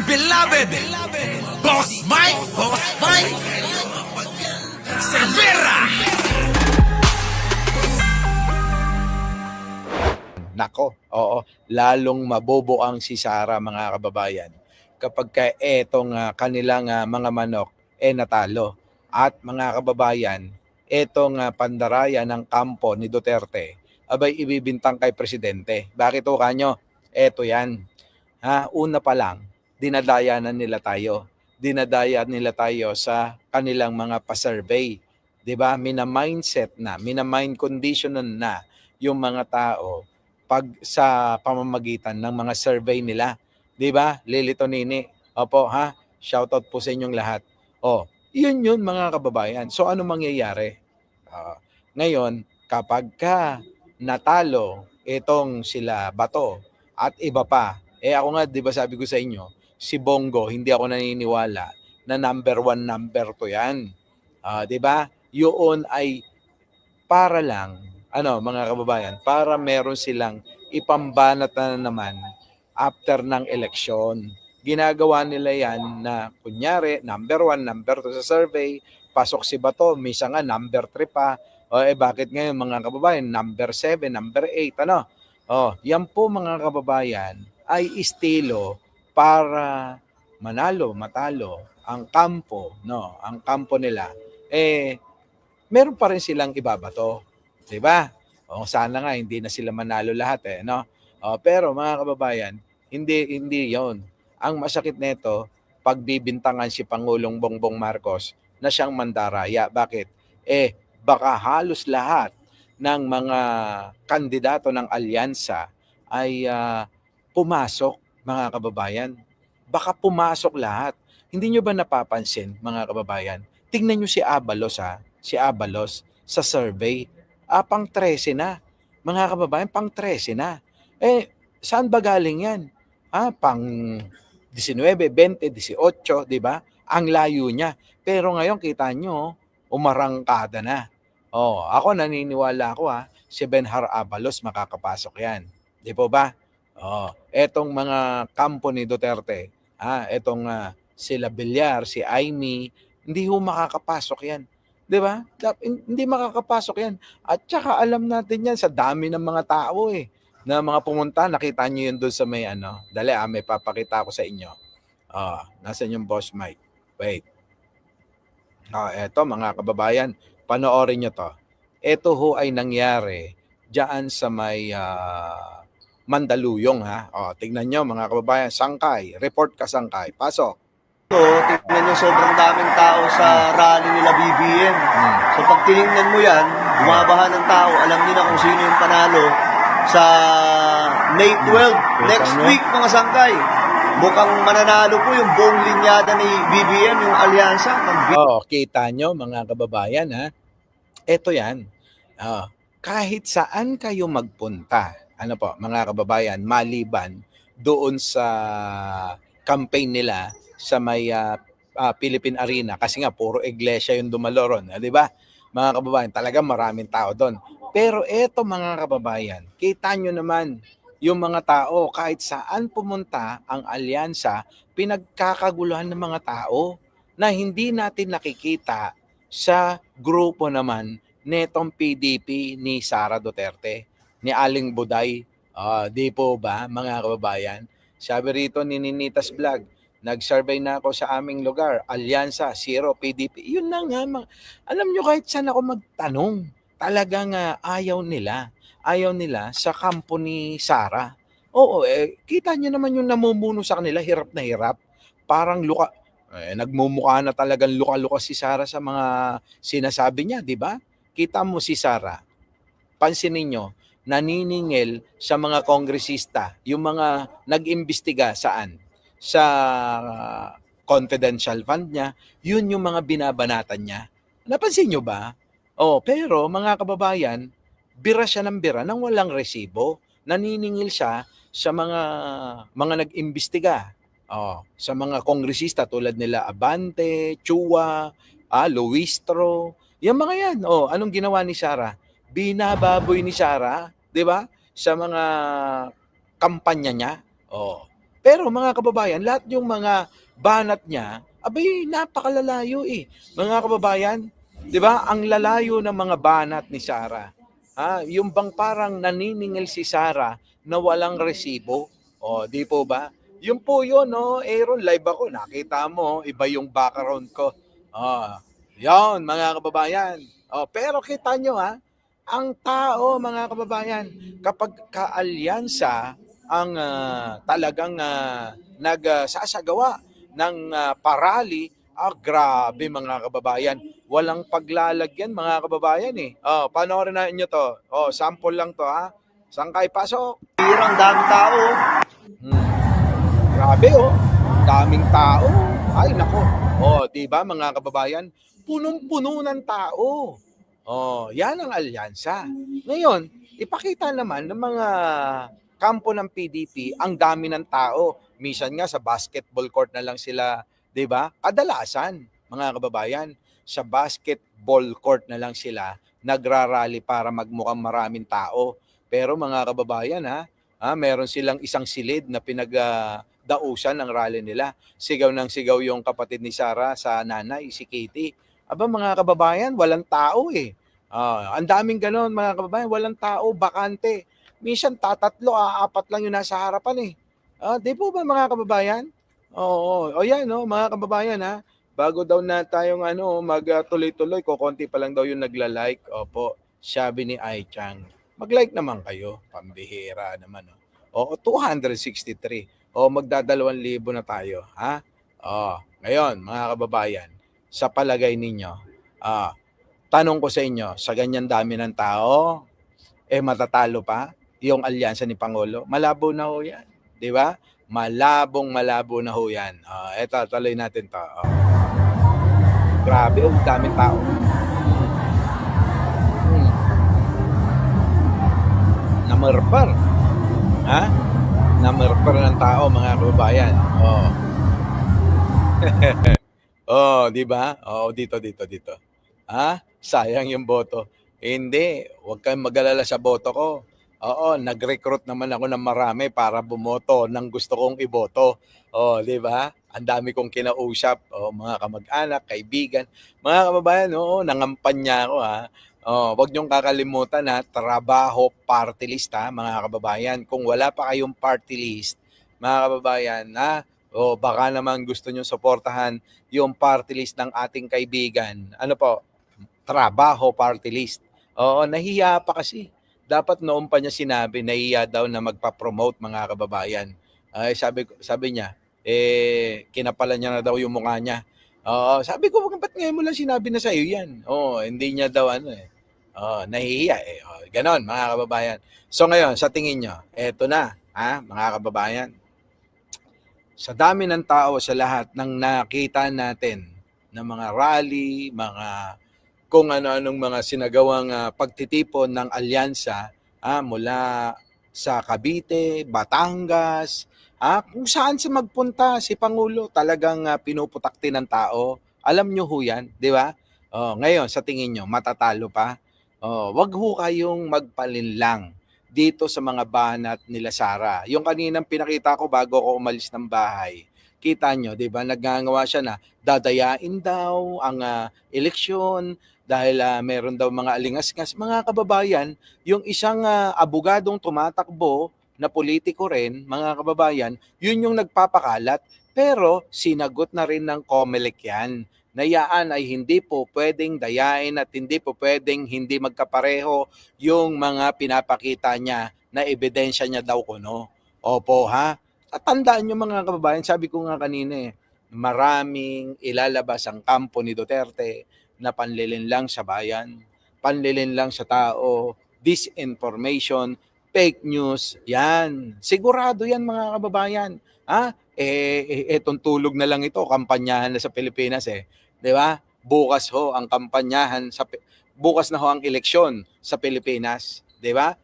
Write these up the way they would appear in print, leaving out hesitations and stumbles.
beloved Boss Mike Cervera. Nako, oo, lalong maboboang si Sara mga kababayan kapag ka etong kanilang mga manok natalo. At mga kababayan, etong pandaraya ng kampo ni Duterte abay ibibintang kay Presidente. Bakit o kanyo? Eto yan. Una pa lang, dinadayanan nila tayo. Dinadaya nila tayo sa kanilang mga pa-survey. 'Di ba? Mina-mindset na, mina-mind conditionan na yung mga tao pag sa pamamagitan ng mga survey nila. 'Di ba? Lilito Nini. Opo, shoutout po sa inyong lahat. Yun mga kababayan. So ano mangyayari? Ngayon, kapag ka natalo itong sila Bato at iba pa, ako nga 'di ba sabi ko sa inyo, si Bongo hindi ako naniniwala na number 1, number 2 yan. 'Di ba? Yun ay para lang mga kababayan, para meron silang ipambanat na naman after ng eleksyon. Ginagawa nila yan na kunyari number 1, number 2 sa survey, pasok si Bato, misa nga number 3 pa. Bakit ngayon mga kababayan, number 7, number 8, ano? Yan po mga kababayan ay estilo para manalo, matalo ang kampo, no? Ang kampo nila meron pa rin silang ibabato, 'di ba? Sana nga hindi na sila manalo lahat no? Pero mga kababayan, hindi 'yon. Ang masakit nito, pagbibintangan si Pangulong Bongbong Marcos na siyang mandaraya. Bakit? Baka halos lahat ng mga kandidato ng alyansa ay pumasok, mga kababayan. Baka pumasok lahat. Hindi nyo ba napapansin, mga kababayan? Tingnan nyo si Abalos, si Abalos sa survey. Pang 13 na. Mga kababayan, pang 13 na. Saan ba galing yan? Pang 19, 20, 18, di ba? Ang layo niya. Pero ngayon, kita nyo, umarangkada na. Ako naniniwala ako si Benhar Abalos makakapasok yan. Di po ba? Etong mga kampo ni Duterte, etong sila Villar, si Aimee, hindi ho makakapasok yan. 'Di ba? Hindi makakapasok yan. At saka alam natin yan sa dami ng mga tao na mga pumunta. Nakita niyo yun doon sa may Dali may papakita ko sa inyo. Nasaan yung Boss Mike? Wait. Eto mga kababayan, panoorin nyo to. Ito ho ay nangyari diyan sa may Mandaluyong tignan nyo mga kababayan. Sangkay, report ka Sangkay. Pasok. Tingnan nyo, sobrang daming tao sa rally nila BBM. So pag tinignan mo yan, bumabaha ng tao, alam niyo na kung sino yung panalo sa May 12, next week mga sangkay. Mukhang mananalo po yung buong linyada ni BBM, yung alyansa. Kita nyo mga kababayan Ito yan. Kahit saan kayo magpunta, mga kababayan, maliban doon sa campaign nila sa may Philippine Arena kasi nga puro iglesia yung dumalo ron, 'di ba? Mga kababayan, talagang maraming tao doon. Pero eto mga kababayan, kita nyo naman yung mga tao kahit saan pumunta ang alyansa, pinagkakaguluhan ng mga tao na hindi natin nakikita sa grupo naman netong PDP ni Sara Duterte, ni Aling Buday. Di po ba mga kababayan? Sabi rito ni Ninitas Vlog, nag-survey na ako sa aming lugar, Alyansa, 0, PDP. Yun na nga. Alam nyo, kahit saan ako magtanong, talagang ayaw nila. Ayaw nila sa kampo ni Sara. Kita nyo naman yung namumuno sa kanila, hirap na hirap. Parang nagmumukha na talagang luka-luka si Sara sa mga sinasabi niya, di ba? Kita mo si Sara, pansinin nyo, naniningil sa mga kongresista, yung mga nag-imbestiga saan? Sa confidential fund niya, yun yung mga binabanatan niya. Napansin nyo ba? Pero mga kababayan, bira siya ng bira nang walang resibo. Naniningil siya sa mga nag-imbestiga. Sa mga kongresista tulad nila Abante, Chua, Luistro, yung mga yan. Anong ginawa ni Sara? Binababoy ni Sara, 'di ba? Sa mga kampanya niya. Pero mga kababayan, lahat yung mga banat niya, abay napakalalayo eh. Mga kababayan, 'di ba? Ang lalayo ng mga banat ni Sara. Yung bang parang naniningil si Sara na walang resibo. O, di po ba? Yun po yun, no? Aaron, live ako. Nakita mo, iba yung background ko. Oh, yon mga kababayan. Oh, pero kita nyo ang tao, mga kababayan, kapag kaalyansa ang talagang nagsasagawa ng parali, grabe mga kababayan. Walang paglalagyan mga kababayan eh. Oh, panoorin na inyo to. Oh, sample lang to Sangkay, pasok. Hirang dami tao. Hmm. Grabe oh. Daming tao. Ay nako. Oh, 'di ba mga kababayan? Punong-puno ng tao. Oh, 'yan ang alyansa. Ngayon, ipakita naman ng mga kampo ng PDP ang dami ng tao. Minsan nga sa basketball court na lang sila, 'di ba? Kadalasan, mga kababayan, sa basketball court na lang sila nagrarally para magmukhang maraming tao. Pero mga kababayan meron silang isang silid na dausan ng rally nila. Sigaw ng sigaw yung kapatid ni Sara sa nanay, si Katie. Aba mga kababayan, walang tao eh. Ang daming ganon mga kababayan, walang tao, bakante. Minsan tatatlo, apat lang yung nasa harapan eh. Di po ba mga kababayan? Oo, o yan no, mga kababayan bago daw na tayong magtuloy-tuloy, kokonti pa lang daw yung nagla-like. Opo, sabi ni Ai Chang. Mag-like naman kayo, pambihira naman. Oo, 263. Magda-2,000 na tayo, ngayon, mga kababayan, sa palagay ninyo, tanong ko sa inyo, sa ganyan dami ng tao, matatalo pa yung alyansa ni Pangulo? Malabo na ho yan, di ba? Malabo na ho yan. Eto, tuloy natin to. Grabe, daming tao. Namarpar. Namarpar ng tao, mga kababayan. Di ba? Dito. Sayang yung boto. Hindi, huwag kayong mag-alala sa boto ko. Nag-recruit naman ako ng marami para bumoto ng gusto kong iboto. Di ba? Ang dami kong kinausap, mga kamag-anak, kaibigan. Mga kababayan, nangampanya ako wag niyong kakalimutan trabaho party list mga kababayan. Kung wala pa kayong party list, mga kababayan, baka naman gusto niyo suportahan yung party list ng ating kaibigan. Ano po? Trabaho party list. Nahiya pa kasi. Dapat noon pa niya sinabi, nahiya daw na magpa-promote mga kababayan. Sabi niya, kinapalan niya na daw yung mukha niya. Sabi ko, ba't ngayon mo lang sinabi na sa iyo yan? Hindi niya daw nahihiya ganon mga kababayan. So ngayon, sa tingin nyo, eto na, mga kababayan. Sa dami ng tao, sa lahat ng nakita natin ng mga rally, mga kung ano-anong mga sinagawang pagtitipon ng alyansa mula sa Cavite, Batangas, kung saan sa magpunta si Pangulo, talagang pinuputakti ng tao. Alam nyo ho yan, di ba? Ngayon, sa tingin nyo, matatalo pa? Wag ho kayong magpalinlang dito sa mga banat nila Sara. Yung kaninang pinakita ko bago ako umalis ng bahay, kita nyo, di ba, nagngangawa siya na dadayain daw ang eleksyon dahil meron daw mga alingas-ngas. Mga kababayan, yung isang abogadong tumatakbo na politiko rin, mga kababayan, yun yung nagpapakalat. Pero sinagot na rin ng COMELEC yan. Na yaan ay hindi po pwedeng dayain at hindi po pwedeng hindi magkapareho yung mga pinapakita niya na ebidensya niya daw kuno. Opo At tandaan nyo mga kababayan, sabi ko nga kanina maraming ilalabas ang kampo ni Duterte na panlilin lang sa bayan, panlilin lang sa tao, disinformation, fake news, yan. Sigurado yan mga kababayan. Etong tulog na lang ito, kampanyahan na sa Pilipinas 'di ba? Bukas ho ang kampanyahan bukas na ho ang eleksyon sa Pilipinas, 'di ba?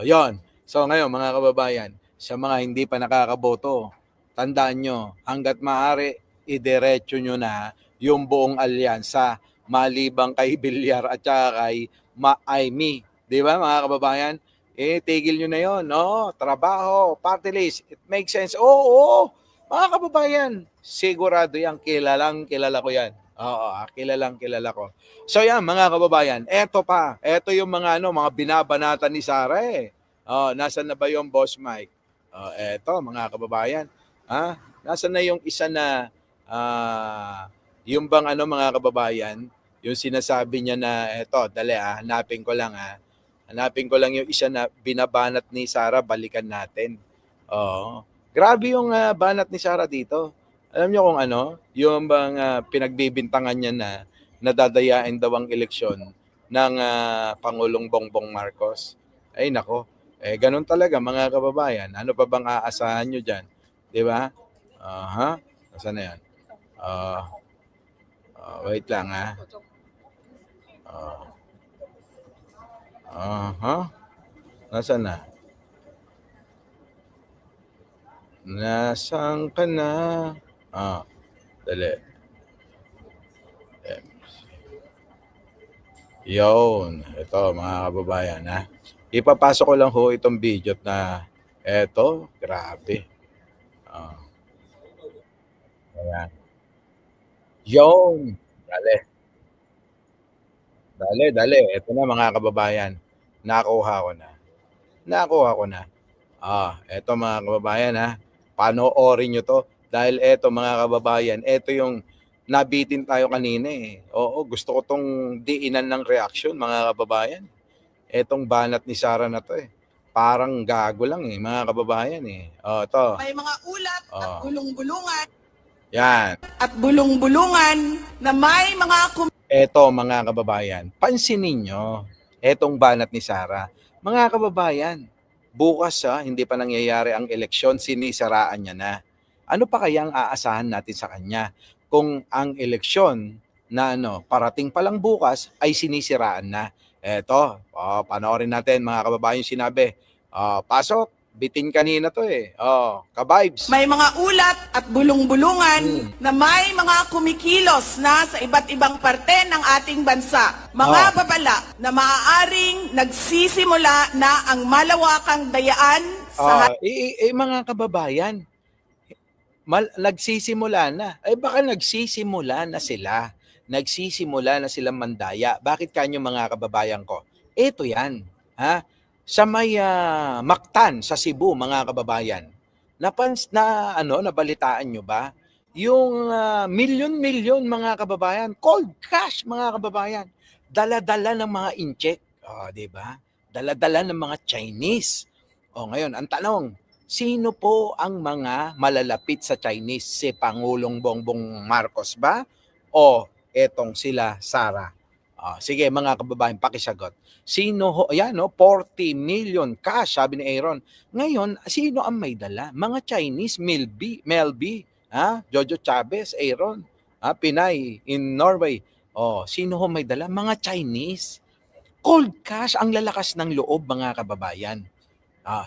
'yon. So ngayon mga kababayan, sa mga hindi pa nakakaboto, tandaan nyo, hangga't maaari idiretso nyo na yung buong alyansa malibang kay Villar at saka kay Aimee. 'Di ba mga kababayan? tigil nyo na yon, no? Trabaho, party list, it makes sense. Oo, mga kababayan, sigurado yan, kilala ko yan. Oo, kilala ko. So yan, mga kababayan, eto yung mga mga binabanatan ni Sara eh. Oh, nasaan na ba yung Boss Mike? Oh, eto mga kababayan. Ha? Nasaan na yung isa na yung bang mga kababayan, yung sinasabi niya na eto, dali hanapin ko lang Hanapin ko lang yung isa na binabanat ni Sara, balikan natin. Oo. Grabe yung banat ni Sara dito. Alam niyo kung yung bang pinagbibintangan niya na nadadayain daw ang eleksyon ng Pangulong Bongbong Marcos. Ay nako, ganun talaga mga kababayan. Ano pa bang aasahan nyo dyan? Di ba? Aha. Nasaan na yan? Wait lang Nasaan na? Nasaan ka na? Dali. Yun. Ito mga kababayan Ipapasok ko lang ho itong video na eto. Grabe. Ayan. Yun. Dali. Ito na mga kababayan. Nakuha ko na. Eto mga kababayan panoorin nyo to. Dahil eto mga kababayan, eto yung nabitin tayo kanina eh. Oo, gusto ko tong diinan ng reaction mga kababayan. Etong banat ni Sara na to eh. Parang gago lang eh mga kababayan eh. To. May mga ulat at bulong-bulungan. Yan. At bulong-bulungan na may mga Eto mga kababayan, pansinin nyo, etong banat ni Sara. Mga kababayan, bukas hindi pa nangyayari ang eleksyon, sinisiraan niya na. Ano pa kaya ang aasahan natin sa kanya kung ang eleksyon na parating pa lang bukas ay sinisiraan na? Eto, panoorin natin mga kababayan yung sinabi. Pasok, bitin kanina to eh. Ka-vibes. May mga ulat at bulong-bulungan na may mga kumikilos na sa iba't ibang parte ng ating bansa. Mga babala na maaaring nagsisimula na ang malawakang dayaan sa mga kababayan, nagsisimula na. Baka nagsisimula na sila. Nagsisimula na silang mandaya. Bakit kanyo mga kababayan ko? Ito yan. Sa may Mactan sa Cebu mga kababayan. Nabalitaan nyo ba? Yung milyon-milyon mga kababayan, cold cash mga kababayan. Dala-dala ng mga incheck, 'di ba? Dala-dala ng mga Chinese. Ngayon, ang tanong, sino po ang mga malalapit sa Chinese? Si Pangulong Bongbong Marcos ba? O etong sila Sara? Sige mga kababayan, pakisagot. Sino ho? Ayan 40 million cash, sabi ni Aaron. Ngayon, sino ang may dala? Mga Chinese, Melby, Jojo Chavez, Aaron, Pinay in Norway. Sino ho may dala? Mga Chinese. Cold cash ang lalakas ng loob mga kababayan.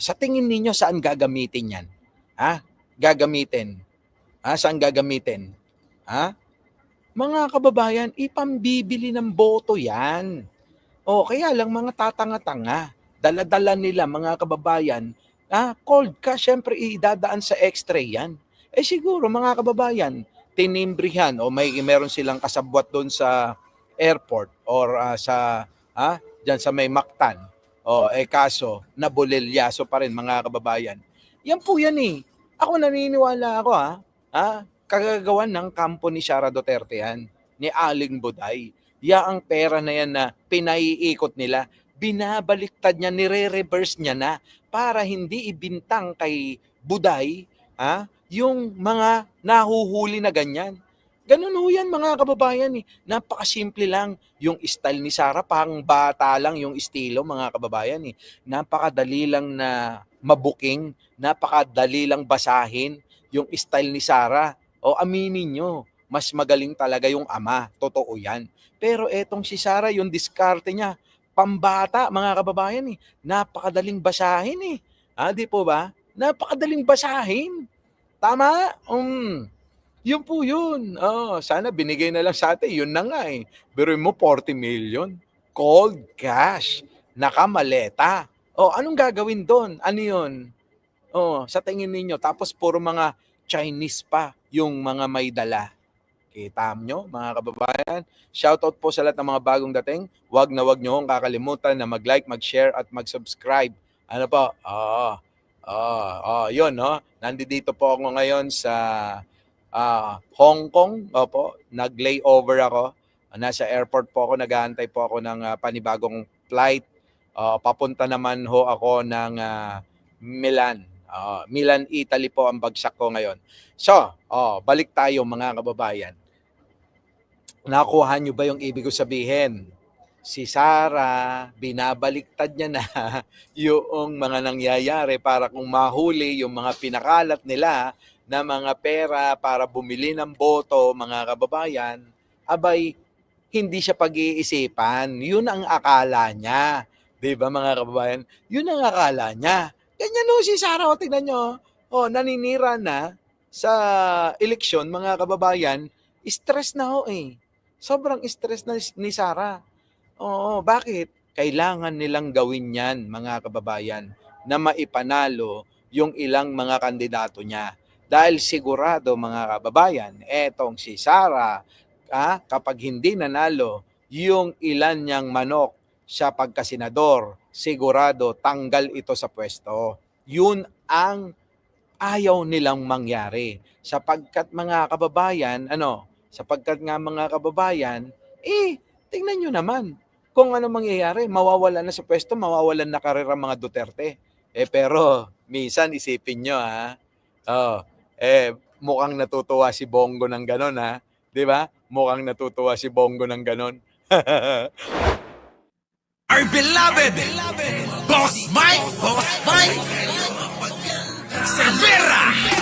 Sa tingin ninyo saan gagamitin yan? Saan gagamitin? Mga kababayan, ipambibili ng boto yan. Kaya lang mga tatanga-tanga, dala-dala nila mga kababayan, cold cash, syempre idadaan sa x-ray yan. Siguro mga kababayan, tinimbrihan o meron silang kasabwat doon sa airport or dyan sa may Mactan. Kaso, nabulelyaso pa rin mga kababayan. Yan po yan eh. Ako naniniwala ako kagagawan ng kampo ni Sara Duterte yan, ni Aling Buday. Ang pera na yan na pinaiikot nila, binabaliktad niya, nire-reverse niya na para hindi ibintang kay Buday yung mga nahuhuli na ganyan. Ganun ho yan mga kababayan eh. Napakasimple lang. Yung style ni Sara, pang bata lang yung estilo mga kababayan eh. Napakadali lang na mabuking, napakadali lang basahin yung style ni Sara. Aminin nyo, mas magaling talaga yung ama. Totoo yan. Pero etong si Sara, yung diskarte niya, pambata mga kababayan eh. Napakadaling basahin eh. Di po ba? Napakadaling basahin. Tama? Yun po yun. Sana binigay na lang sa atin. Yun na nga eh. Pero mo 40 million. Cold cash. Nakamaleta. Oh, anong gagawin doon? Ano yun? Oh, sa tingin ninyo, tapos puro mga Chinese pa yung mga may dala. Kita nyo, mga kababayan? Shoutout po sa lahat ng mga bagong dating. Huwag nyo hong kakalimutan na mag-like, mag-share, at mag-subscribe. Ano po? Yun, no? Nandito po ako ngayon sa Hong Kong. Opo, nag-layover ako. Nasa airport po ako, nag-aantay po ako ng panibagong flight. Papunta naman ho ako ng Milan. Milan, Italy po ang bagsak ko ngayon. So, balik tayo mga kababayan. Nakuha nyo ba yung ibig ko sabihin? Si Sarah, binabaliktad niya na yung mga nangyayari para kung mahuli yung mga pinakalat nila na mga pera para bumili ng boto, mga kababayan, abay, hindi siya pag-iisipan. Yun ang akala niya. Diba mga kababayan? Yun ang akala niya. Ganyan no si Sarah, tingnan nyo. Naninira na sa eleksyon, mga kababayan, stress na ho eh. Sobrang stress na ni Sarah. Oo, bakit? Kailangan nilang gawin yan, mga kababayan, na maipanalo yung ilang mga kandidato niya. Dahil sigurado, mga kababayan, etong si Sarah, kapag hindi nanalo yung ilan niyang manok sa pagkasenador, sigurado tanggal ito sa pwesto. Yun ang ayaw nilang mangyari. Sapagkat mga kababayan, tingnan nyo naman kung ano mangyayari. Mawawalan na sa pwesto, mawawalan na karera mga Duterte. Pero minsan isipin nyo mukhang natutuwa si Bongo ng ganon Di ba? Mukhang natutuwa si Bongo ng ganon. Our beloved Boss Mike Cervera.